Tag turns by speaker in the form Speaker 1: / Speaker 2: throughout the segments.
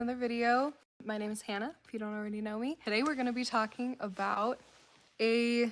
Speaker 1: Another video. My name is Hannah, if you don't already know me. Today we're going to be talking about a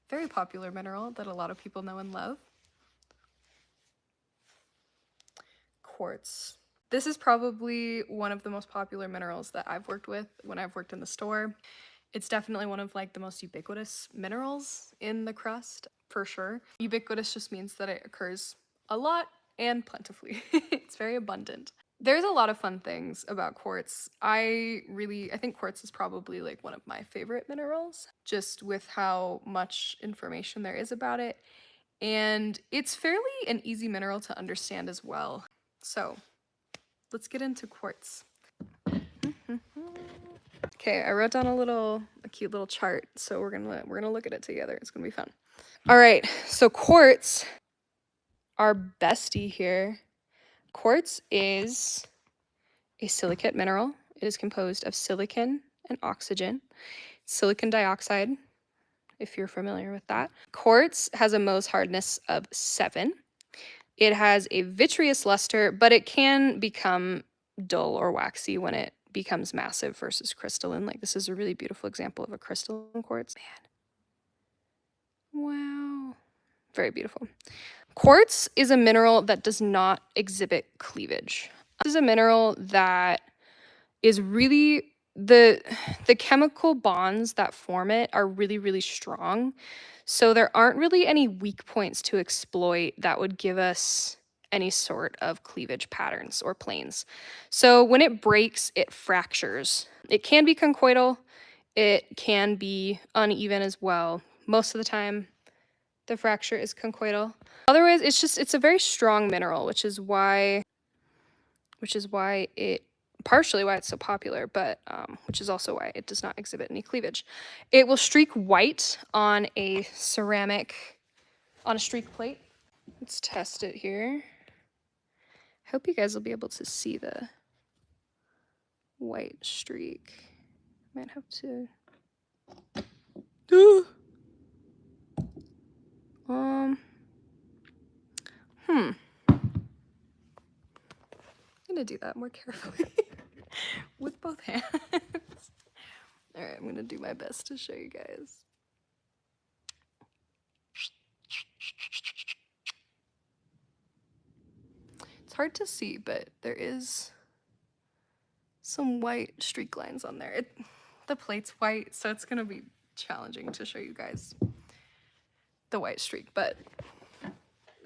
Speaker 1: very popular mineral that a lot of people know and love. Quartz. This is probably one of the most popular minerals that I've worked with when I've worked in the store. It's definitely one of like the most ubiquitous minerals in the crust, for sure. Ubiquitous just means that it occurs a lot and plentifully. It's very abundant. There's a lot of fun things about quartz. I think quartz is probably like one of my favorite minerals, just with how much information there is about it. And it's fairly an easy mineral to understand as well. So let's get into quartz. Okay, I wrote down a cute little chart, so we're gonna look at it together. It's gonna be fun. All right, so quartz, our bestie here. Quartz is a silicate mineral. It is composed of silicon and oxygen. Silicon dioxide, if you're familiar with that. Quartz has a Mohs hardness of 7. It has a vitreous luster, but it can become dull or waxy when it becomes massive versus crystalline. Like this is a really beautiful example of a crystalline quartz. Man. Wow. Very beautiful. Quartz is a mineral that does not exhibit cleavage. This is a mineral that is really the chemical bonds that form it are really, really strong. So there aren't really any weak points to exploit that would give us any sort of cleavage patterns or planes. So when it breaks, it fractures. It can be conchoidal. It can be uneven as well. Most of the time, the fracture is conchoidal. Otherwise, it's a very strong mineral, which is why it partially why it's so popular, but which is also why it does not exhibit any cleavage. It will streak white on a streak plate. Let's test it here. Hope you guys will be able to see the white streak. Might have to. I'm gonna do that more carefully with both hands. All right, I'm gonna do my best to show you guys. It's hard to see, but there is some white streak lines on there. The plate's white, so it's gonna be challenging to show you guys the white streak, but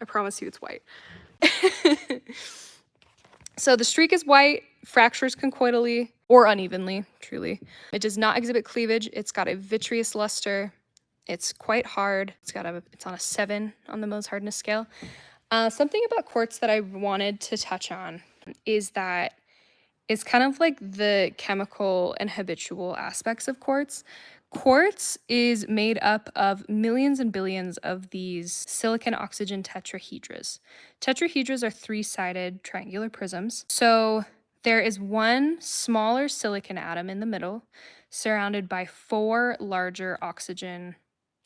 Speaker 1: I promise you it's white. So the streak is white, fractures conchoidally or unevenly, truly. It does not exhibit cleavage. It's got a vitreous luster. It's quite hard. It's on a 7 on the Mohs hardness scale. Something about quartz that I wanted to touch on is that it's kind of like the chemical and habitual aspects of quartz. Quartz is made up of millions and billions of these silicon oxygen tetrahedras. Tetrahedras are 3-sided triangular prisms. So there is one smaller silicon atom in the middle, surrounded by 4 larger oxygen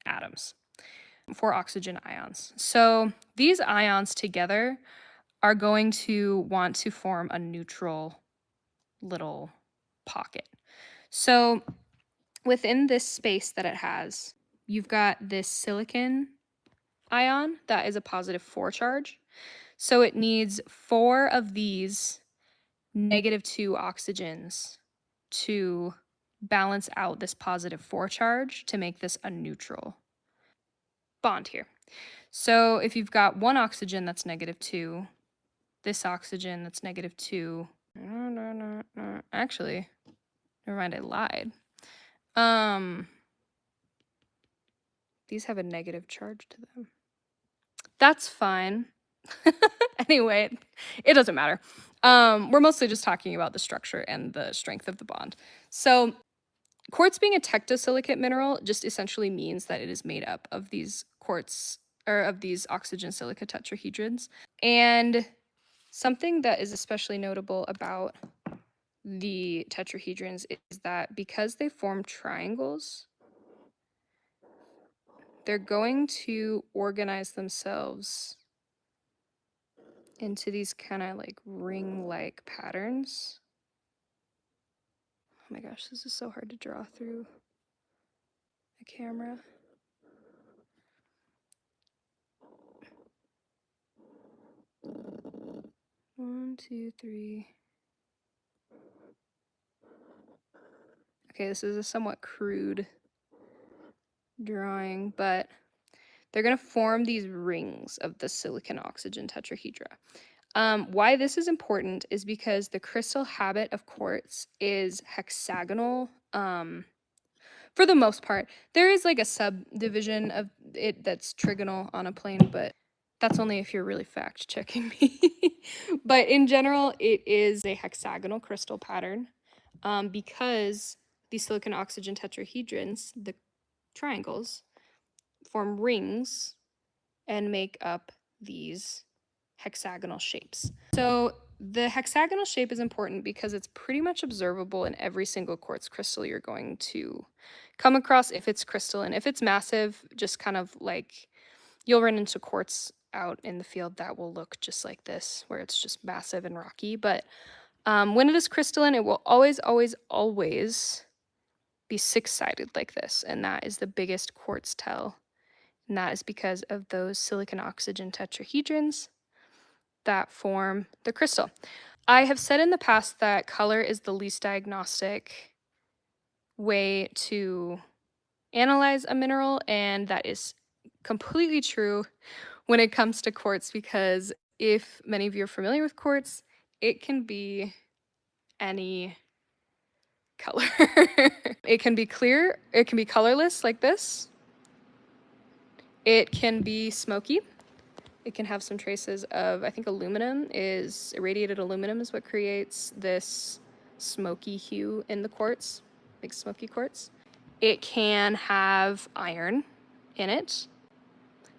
Speaker 1: atoms, 4 oxygen ions. So these ions together are going to want to form a neutral little pocket. So within this space that it has, you've got this silicon ion that is a +4 charge. So it needs 4 of these -2 oxygens to balance out this +4 charge to make this a neutral bond here. So if you've got one oxygen that's -2, this oxygen that's -2, actually, never mind, I lied. These have a negative charge to them. That's fine. Anyway, it doesn't matter. We're mostly just talking about the structure and the strength of the bond. So quartz being a tectosilicate mineral just essentially means that it is made up of these oxygen silica tetrahedrons. And something that is especially notable about the tetrahedrons is that because they form triangles, they're going to organize themselves into these kind of like ring-like patterns. my gosh, this is so hard to draw through a camera. One, two, three. Okay, this is a somewhat crude drawing, but they're going to form these rings of the silicon oxygen tetrahedra. Why this is important is because the crystal habit of quartz is hexagonal. For the most part, there is like a subdivision of it that's trigonal on a plane, but that's only if you're really fact checking me. But in general, it is a hexagonal crystal pattern because these silicon oxygen tetrahedrons, the triangles, form rings and make up these hexagonal shapes. So the hexagonal shape is important because it's pretty much observable in every single quartz crystal you're going to come across if it's crystalline. If it's massive, just kind of like you'll run into quartz out in the field that will look just like this, where it's just massive and rocky. But when it is crystalline, it will always, always, always be six-sided like this. And that is the biggest quartz tell. And that is because of those silicon oxygen tetrahedrons that form the crystal. I have said in the past that color is the least diagnostic way to analyze a mineral, and that is completely true when it comes to quartz, because if many of you are familiar with quartz, it can be any color. It can be clear, it can be colorless like this. It can be smoky. It can have some traces of, I think irradiated aluminum is what creates this smoky hue in the quartz, big smoky quartz. It can have iron in it.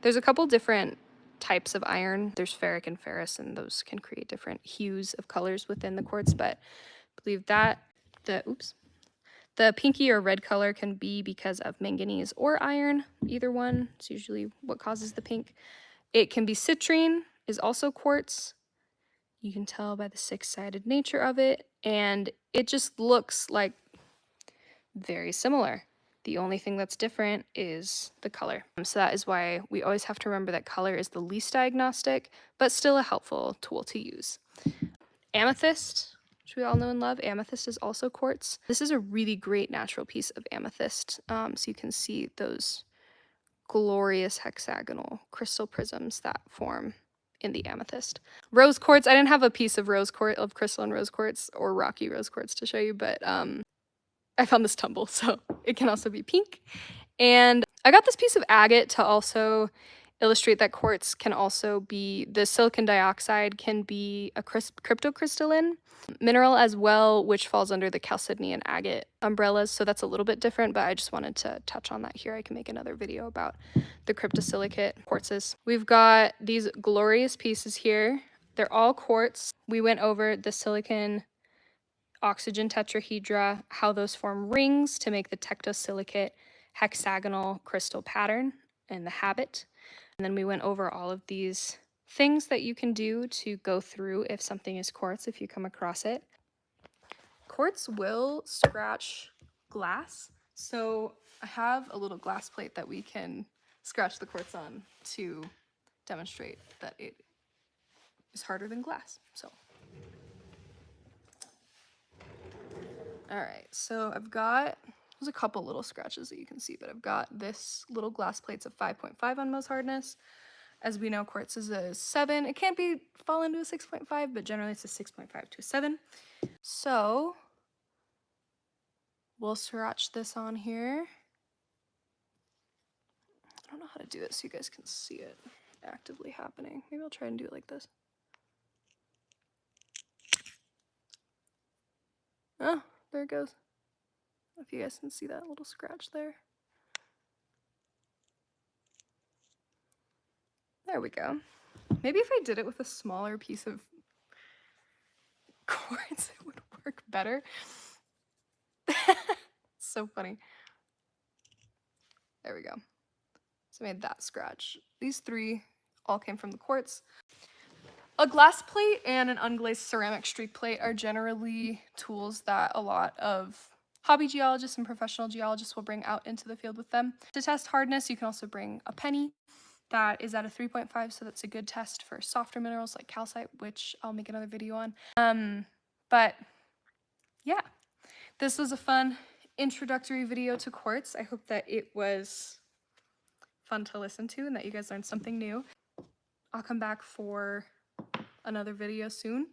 Speaker 1: There's a couple different types of iron. There's ferric and ferrous, and those can create different hues of colors within the quartz, but I believe that the pinky or red color can be because of manganese or iron, either one. It's usually what causes the pink. It can be citrine, is also quartz. You can tell by the six-sided nature of it, and it just looks like very similar. The only thing that's different is the color. So that is why we always have to remember that color is the least diagnostic, but still a helpful tool to use. Amethyst, which we all know and love. Amethyst is also quartz. This is a really great natural piece of amethyst. So you can see those glorious hexagonal crystal prisms that form in the amethyst. Rose quartz, I didn't have a piece of crystalline rose quartz or rocky rose quartz to show you, but I found this tumble, so it can also be pink. And I got this piece of agate to also illustrate that quartz can also be, the silicon dioxide can be a cryptocrystalline mineral as well, which falls under the Chalcedony and agate umbrellas. So that's a little bit different, but I just wanted to touch on that here. I can make another video about the cryptosilicate quartzes. We've got these glorious pieces here. They're all quartz. We went over the silicon oxygen tetrahedra, how those form rings to make the tectosilicate hexagonal crystal pattern and the habit. And then we went over all of these things that you can do to go through if something is quartz, if you come across it. Quartz will scratch glass. So I have a little glass plate that we can scratch the quartz on to demonstrate that it is harder than glass. So, all right, so there's a couple little scratches that you can see, but I've got this little glass plates of 5.5 on Mohs hardness. As we know, quartz is a 7. It can't fall into a 6.5, but generally it's a 6.5 to a 7. So we'll swatch this on here. I don't know how to do it so you guys can see it actively happening. Maybe I'll try and do it like this. Oh, there it goes. I don't know if you guys can see that little scratch there. There we go. Maybe if I did it with a smaller piece of quartz, it would work better. So funny. There we go. So I made that scratch. These 3 all came from the quartz. A glass plate and an unglazed ceramic streak plate are generally tools that a lot of hobby geologists and professional geologists will bring out into the field with them. To test hardness, you can also bring a penny. That is at a 3.5, so that's a good test for softer minerals like calcite, which I'll make another video on. But yeah, this was a fun introductory video to quartz. I hope that it was fun to listen to and that you guys learned something new. I'll come back for another video soon.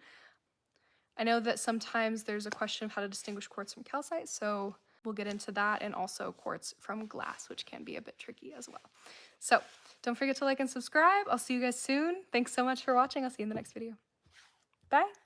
Speaker 1: I know that sometimes there's a question of how to distinguish quartz from calcite, so we'll get into that, and also quartz from glass, which can be a bit tricky as well. So don't forget to like and subscribe. I'll see you guys soon. Thanks so much for watching. I'll see you in the next video. Bye.